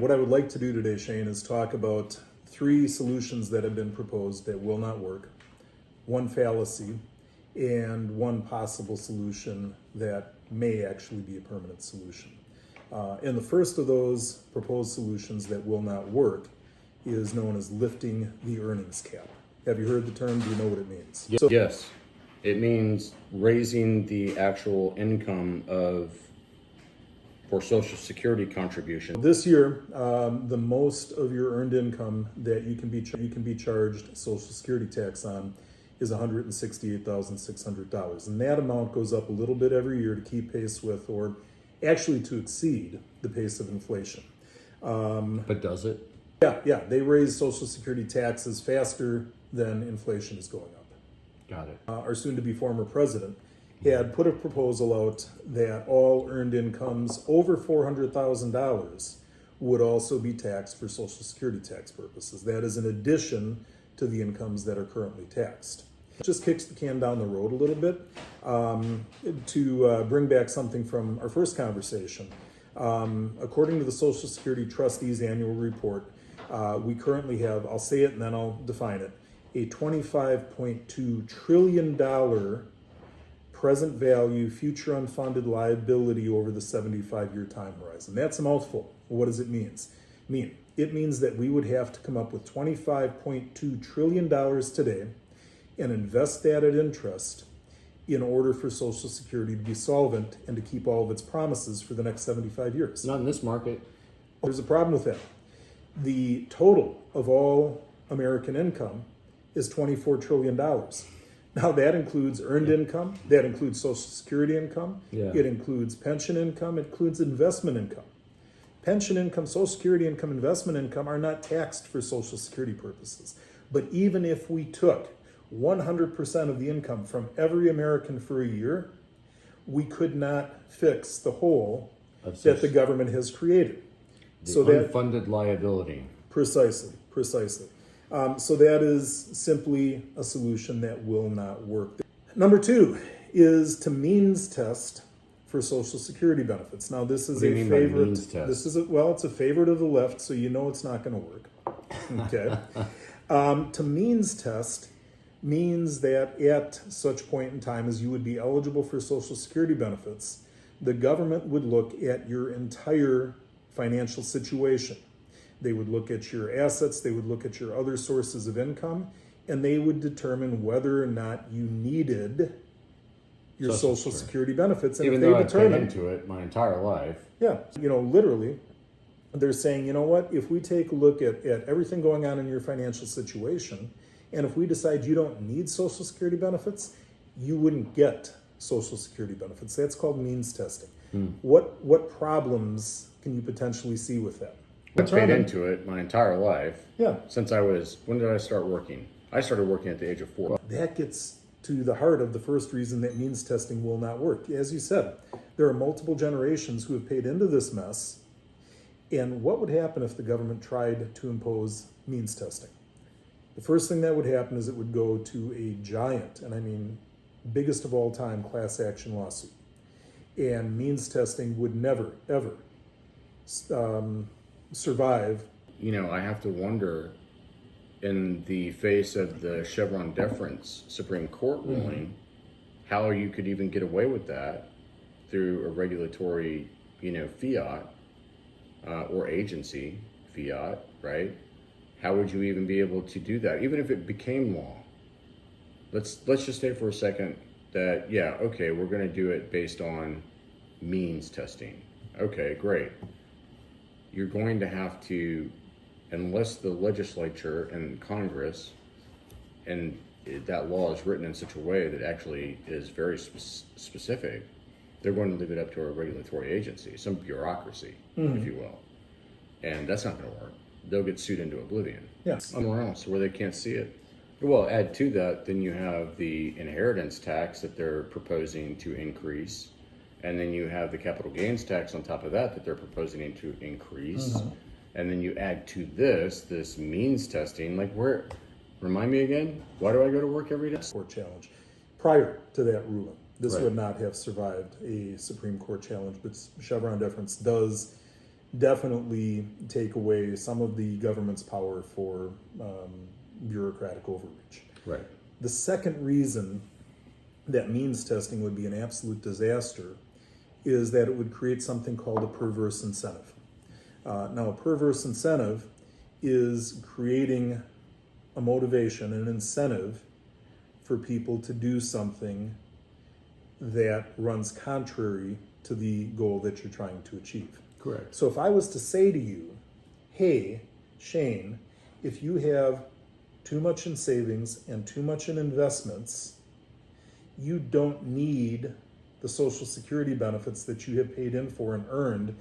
what I would like to do today, Shane, is talk about 3 solutions that have been proposed that will not work, 1 fallacy, and 1 possible solution that may actually be a permanent solution. And the first of those proposed solutions that will not work is known as lifting the earnings cap. Have you heard the term? Do you know what it means? Yes, it means raising the actual income for Social Security contribution. This year, the most of your earned income that you can be charged Social Security tax on is $168,600, and that amount goes up a little bit every year to keep pace with, or actually to exceed, the pace of inflation. But does it? Yeah, they raise Social Security taxes faster than inflation is going up. Got it. Our soon-to-be former president had put a proposal out that all earned incomes over $400,000 would also be taxed for Social Security tax purposes. That is in addition to the incomes that are currently taxed. It just kicks the can down the road a little bit. To bring back something from our first conversation, according to the Social Security Trustees Annual Report, we currently have, I'll say it and then I'll define it, a $25.2 trillion present value future unfunded liability over the 75-year time horizon. That's a mouthful. What does it mean? It means that we would have to come up with $25.2 trillion today and invest that at interest in order for Social Security to be solvent and to keep all of its promises for the next 75 years. Not in this market. There's a problem with that. The total of all American income is $24 trillion. Now that includes earned income, that includes Social Security income, It includes pension income, it includes investment income. Pension income, Social Security income, investment income are not taxed for Social Security purposes. But even if we took 100% of the income from every American for a year, we could not fix the hole that the government has created. The unfunded liability. Precisely. So that is simply a solution that will not work. Number 2 is to means test for Social Security benefits. Now this is a favorite. This is it's a favorite of the left, so you know it's not going to work. Okay. To means test means that at such point in time as you would be eligible for Social Security benefits, the government would look at your entire financial situation. They would look at your assets, they would look at your other sources of income, and they would determine whether or not you needed your Social Security benefits. And even though I've paid into it my entire life. Yeah, literally, they're saying, you know what, if we take a look at everything going on in your financial situation, and if we decide you don't need Social Security benefits, you wouldn't get Social Security benefits. That's called means testing. What problems can you potentially see with that? I've paid into it my entire life. Yeah. When did I start working? I started working at the age of 4. That gets to the heart of the first reason that means testing will not work. As you said, there are multiple generations who have paid into this mess. And what would happen if the government tried to impose means testing? The first thing that would happen is it would go to a giant, and I mean biggest of all time, class action lawsuit. And means testing would never, ever survive. I have to wonder, in the face of the Chevron deference Supreme Court ruling, how you could even get away with that through a regulatory, fiat or agency fiat, right? How would you even be able to do that, even if it became law? Let's just say for a second that, we're going to do it based on means testing. Okay, great. You're going to have to, unless the legislature and Congress, and that law is written in such a way that actually is very specific, they're going to leave it up to a regulatory agency, some bureaucracy, if you will. And that's not going to work. They'll get sued into oblivion. Yes. Somewhere else where they can't see it. Well, add to that, then you have the inheritance tax that they're proposing to increase. And then you have the capital gains tax on top of that they're proposing to increase. And then you add to this means testing. Remind me again, why do I go to work every day? Court challenge. Prior to that ruling, this would not have survived a Supreme Court challenge, but Chevron deference does definitely take away some of the government's power for bureaucratic overreach. Right. The second reason that means testing would be an absolute disaster is that it would create something called a perverse incentive. Now, a perverse incentive is creating a motivation, an incentive for people to do something that runs contrary to the goal that you're trying to achieve. Correct. So if I was to say to you, hey, Shane, if you have too much in savings and too much in investments, you don't need the Social Security benefits that you have paid in for and earned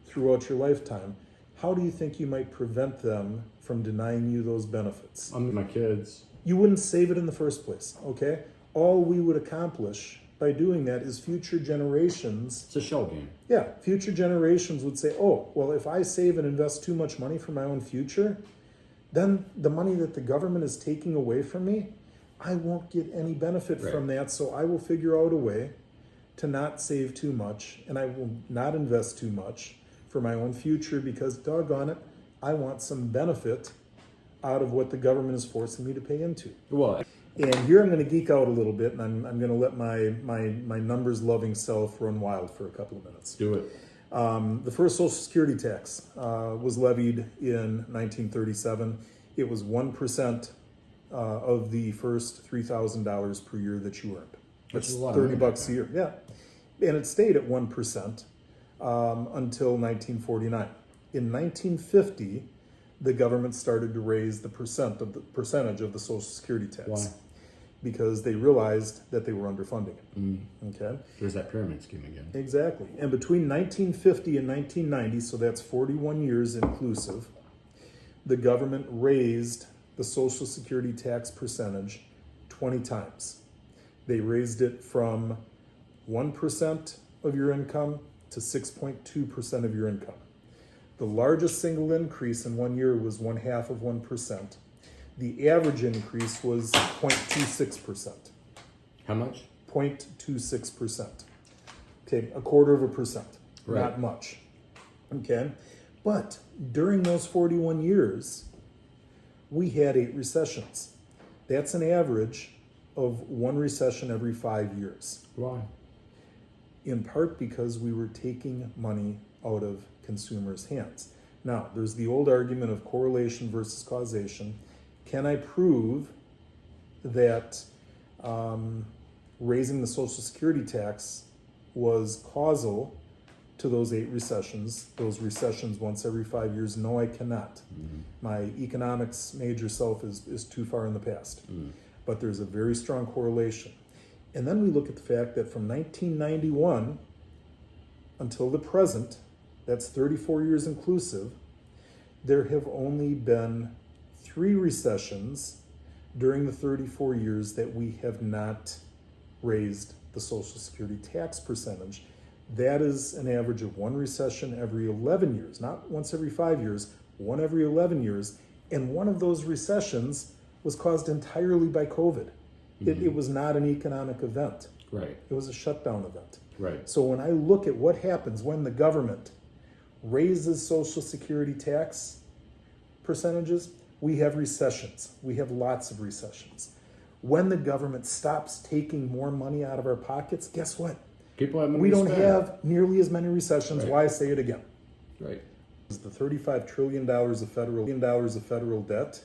throughout your lifetime. How do you think you might prevent them from denying you those benefits? My kids. You wouldn't save it in the first place, okay? All we would accomplish by doing that is future generations. It's a shell game. Yeah, future generations would say, oh, well, if I save and invest too much money for my own future, then the money that the government is taking away from me, I won't get any benefit from that, so I will figure out a way to not save too much, and I will not invest too much for my own future because, doggone it, I want some benefit out of what the government is forcing me to pay into. Well, and here I'm going to geek out a little bit, and I'm going to let my numbers-loving self run wild for a couple of minutes. do it. The first Social Security tax was levied in 1937. It was 1% of the first $3,000 per year that you earned. Which is That's a lot of money back $30 a year. Yeah, and it stayed at 1% until 1949. In 1950, the government started to raise the percentage of the Social Security tax. Why? Because they realized that they were underfunding it. Okay. There's that pyramid scheme again. Exactly. And between 1950 and 1990, so that's 41 years inclusive, the government raised the Social Security tax percentage 20 times. They raised it from 1% of your income to 6.2% of your income. The largest single increase in 1 year was 0.5%. The average increase was 0.26%. How much? 0.26%. Okay, 0.25%. Right. Not much. Okay, but during those 41 years, we had 8 recessions. That's an average of 1 recession every 5 years. Why? In part because we were taking money out of consumers' hands. Now, there's the old argument of correlation versus causation. Can I prove that raising the Social Security tax was causal to those 8 recessions, those recessions once every 5 years? No, I cannot. My economics major self is too far in the past. But there's a very strong correlation. And then we look at the fact that from 1991 until the present, that's 34 years inclusive, there have only been 3 recessions during the 34 years that we have not raised the Social Security tax percentage. That is an average of 1 recession every 11 years, not once every 5 years, 1 every 11 years. And one of those recessions was caused entirely by COVID. It was not an economic event. Right. It was a shutdown event. Right. So when I look at what happens when the government raises Social Security tax percentages, we have recessions. We have lots of recessions. When the government stops taking more money out of our pockets, guess what? People have money We to don't spend. have nearly as many recessions. Right. Why say it again? Right. The $35 trillion of federal debt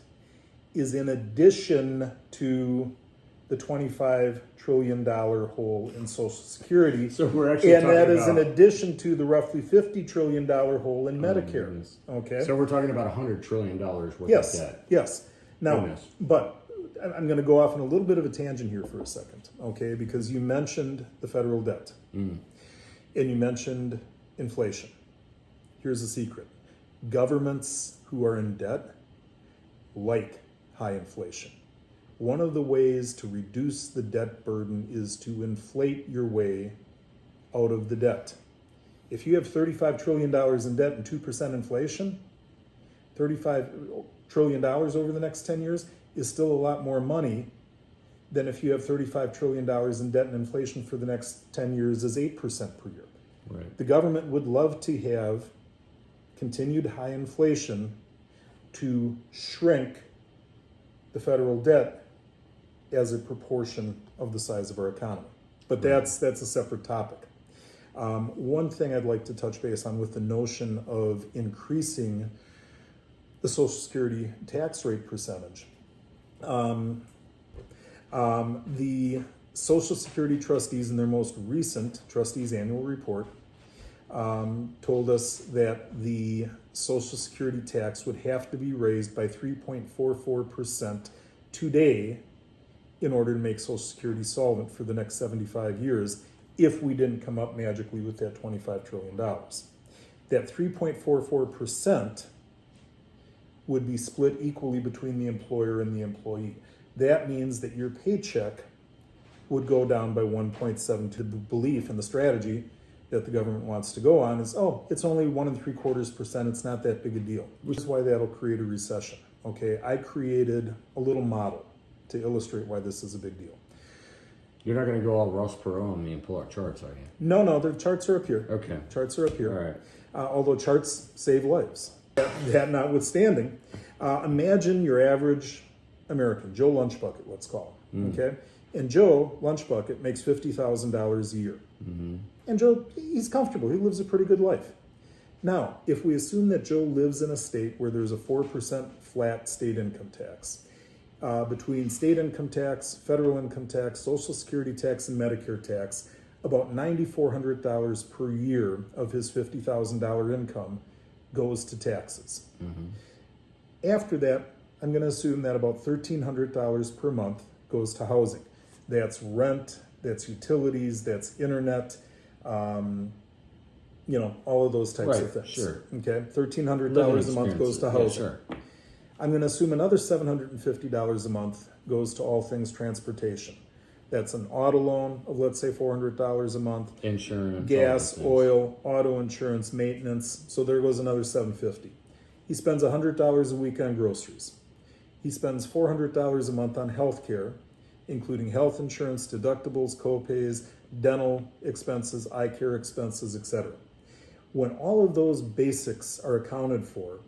is in addition to the $25 trillion hole in Social Security. So we're actually and that talking is in about- addition to the roughly $50 trillion hole in Medicare. goodness. Okay. So we're talking about $100 trillion worth Yes, of debt. yes. Now, Goodness. but I'm going to go off on a little bit of a tangent here for a second, okay? Because you mentioned the federal debt, and you mentioned inflation. Here's the secret: governments who are in debt like high inflation. One of the ways to reduce the debt burden is to inflate your way out of the debt. If you have $35 trillion in debt and 2% inflation, $35 trillion over the next 10 years is still a lot more money than if you have $35 trillion in debt and inflation for the next 10 years is 8% per year. Right. The government would love to have continued high inflation to shrink the federal debt as a proportion of the size of our economy. But that's a separate topic. One thing I'd like to touch base on with the notion of increasing the Social Security tax rate percentage. The Social Security trustees in their most recent trustees annual report told us that the Social Security tax would have to be raised by 3.44% today in order to make Social Security solvent for the next 75 years if we didn't come up magically with that $25 trillion. That 3.44% would be split equally between the employer and the employee. That means that your paycheck would go down by 1.7. The belief and the strategy that the government wants to go on is, it's only 1.75%. It's not that big a deal, which is why that'll create a recession. Okay, I created a little model to illustrate why this is a big deal. You're not going to go all Ross Perot on me and pull out charts, are you? No, the charts are up here. Okay. Charts are up here. All right. Although charts save lives. That notwithstanding, imagine your average American, Joe Lunchbucket, let's call him, okay? And Joe Lunchbucket makes $50,000 a year. Mm-hmm. And Joe, he's comfortable. He lives a pretty good life. Now, if we assume that Joe lives in a state where there's a 4% flat state income tax, between state income tax, federal income tax, Social Security tax, and Medicare tax, about $9,400 per year of his $50,000 income goes to taxes. Mm-hmm. After that, I'm going to assume that about $1,300 per month goes to housing. That's rent, that's utilities, that's internet, all of those types of things. Sure. Okay, $1,300 a month goes to housing. Yeah, sure. I'm going to assume another $750 a month goes to all things transportation. That's an auto loan of, let's say, $400 a month. Insurance. Gas, oil, auto insurance, maintenance. So there goes another $750. He spends $100 a week on groceries. He spends $400 a month on health care, including health insurance, deductibles, co-pays, dental expenses, eye care expenses, etc. When all of those basics are accounted for,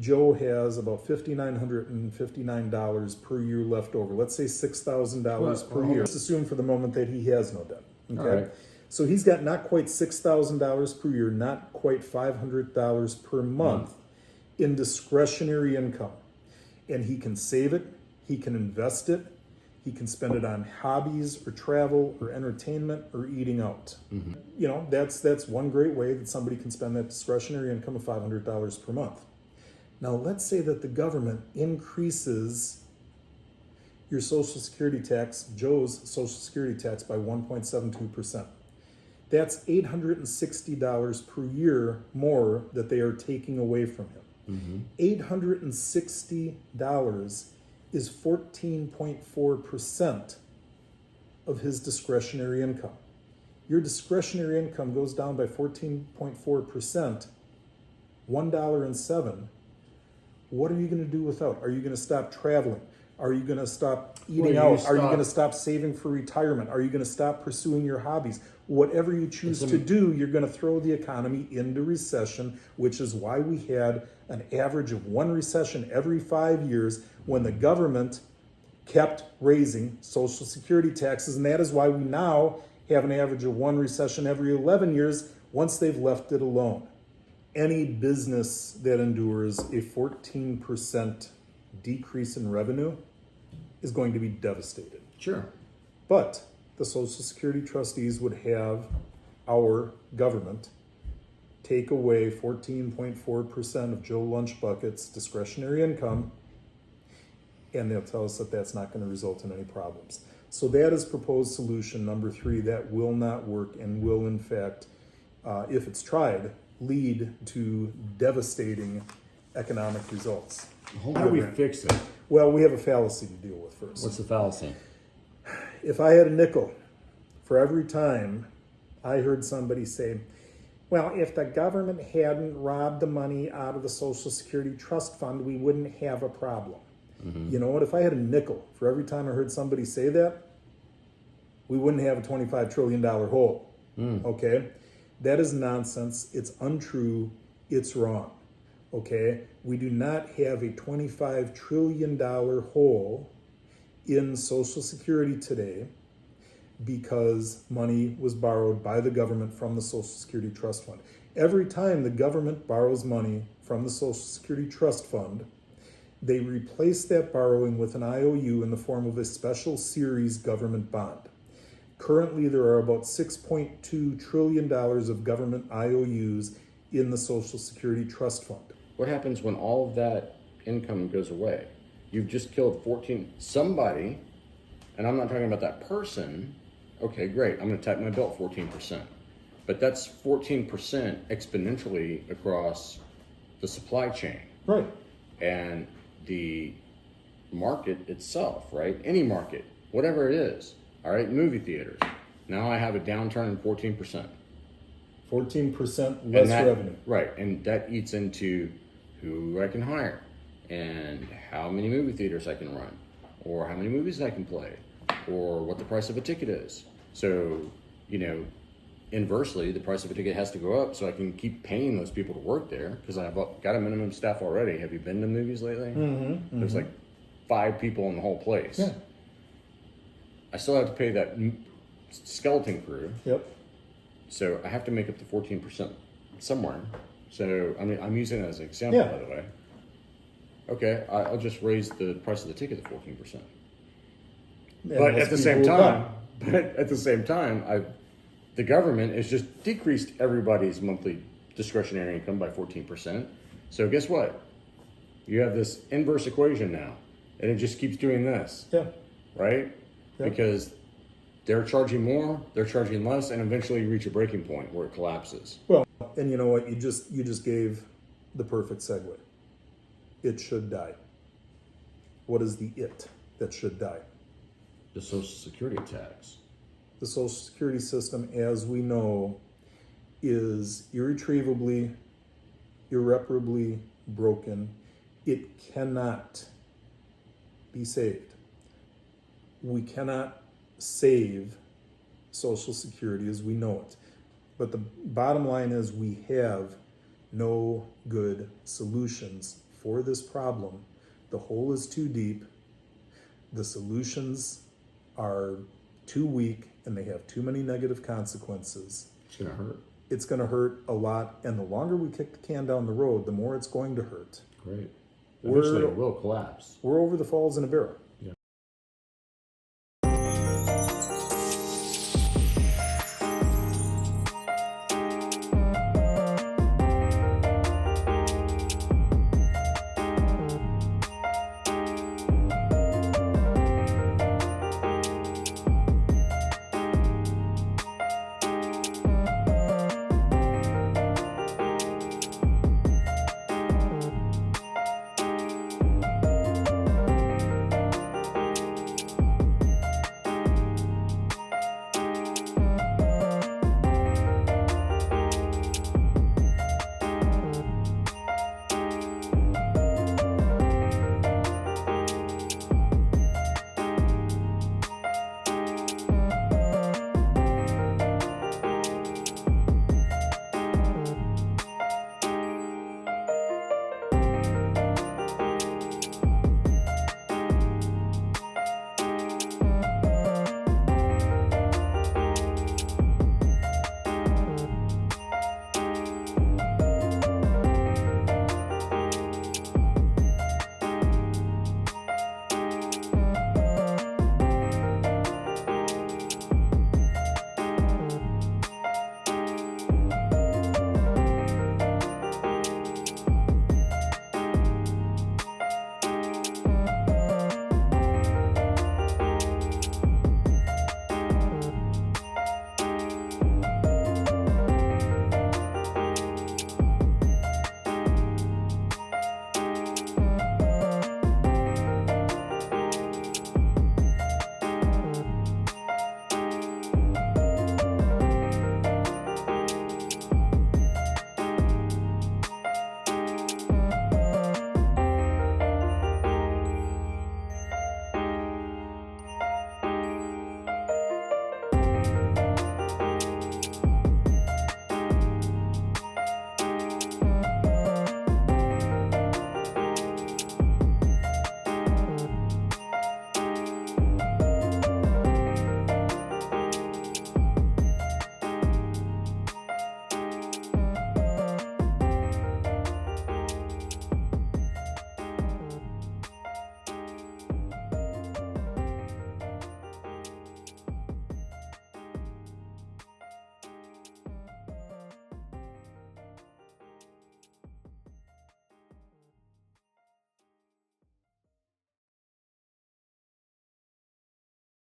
Joe has about $5,959 per year left over. Let's say $6,000 per year. Let's assume for the moment that he has no debt. Okay. All right. So he's got not quite $6,000 per year, not quite $500 per month in discretionary income. And he can save it, he can invest it, he can spend it on hobbies or travel or entertainment or eating out. Mm-hmm. That's one great way that somebody can spend that discretionary income of $500 per month. Now, let's say that the government increases your Social Security tax, Joe's Social Security tax, by 1.72%. That's $860 per year more that they are taking away from him. Mm-hmm. $860 is 14.4% of his discretionary income. Your discretionary income goes down by 14.4%, $1.07. What are you going to do without? Are you going to stop traveling? Are you going to stop eating out? Are you going to stop saving for retirement? Are you going to stop pursuing your hobbies? Whatever you choose to do, you're going to throw the economy into recession, which is why we had an average of one recession every 5 years when the government kept raising Social Security taxes. And that is why we now have an average of one recession every 11 years once they've left it alone. Any business that endures a 14% decrease in revenue is going to be devastated. Sure. But the Social Security trustees would have our government take away 14.4% of Joe Lunchbucket's discretionary income, and they'll tell us that that's not going to result in any problems. So that is proposed solution number 3. That will not work and will, in fact, if it's tried, lead to devastating economic results. How do we fix it? Well, we have a fallacy to deal with first. What's the fallacy? If I had a nickel for every time I heard somebody say, well, if the government hadn't robbed the money out of the Social Security Trust Fund, we wouldn't have a problem. Mm-hmm. You know what? If I had a nickel for every time I heard somebody say that, we wouldn't have a $25 trillion hole. Okay? That is nonsense. It's untrue. It's wrong. Okay? We do not have a $25 trillion hole in Social Security today because money was borrowed by the government from the Social Security Trust Fund. Every time the government borrows money from the Social Security Trust Fund, they replace that borrowing with an IOU in the form of a special series government bond. Currently, there are about $6.2 trillion of government IOUs in the Social Security Trust Fund. What happens when all of that income goes away? You've just killed 14, somebody, and I'm not talking about that person. Okay, great, I'm gonna tighten my belt 14%. But that's 14% exponentially across the supply chain. Right. And the market itself, right? Any market, whatever it is. All right, movie theaters. Now I have a downturn in 14%. 14% less revenue. Right, and that eats into who I can hire and how many movie theaters I can run or how many movies I can play or what the price of a ticket is. So, you know, inversely, the price of a ticket has to go up so I can keep paying those people to work there because I've got a minimum staff already. Have you been to movies lately? There's like 5 people in the whole place. Yeah. I still have to pay that skeleton crew. Yep. So I have to make up the 14% somewhere. So I mean, I'm using it as an example, Yeah. by the way. Okay, I'll just raise the price of the ticket to 14%. But at the same time, the government has just decreased everybody's monthly discretionary income by 14%. So guess what? You have this inverse equation now, and it just keeps doing this. Yeah. Right? Yeah. Because they're charging more, they're charging less, and eventually you reach a breaking point where it collapses. Well, and you know what? You just gave the perfect segue. It should die. What is the it that should die? The Social Security tax. The Social Security system, as we know, is irretrievably, irreparably broken. It cannot be saved. We cannot save Social Security as we know it. But the bottom line is we have no good solutions for this problem. The hole is too deep. The solutions are too weak and they have too many negative consequences. It's going to hurt. It's going to hurt a lot. And the longer we kick the can down the road, the more it's going to hurt. Great. Eventually it will collapse. We're over the falls in a barrel.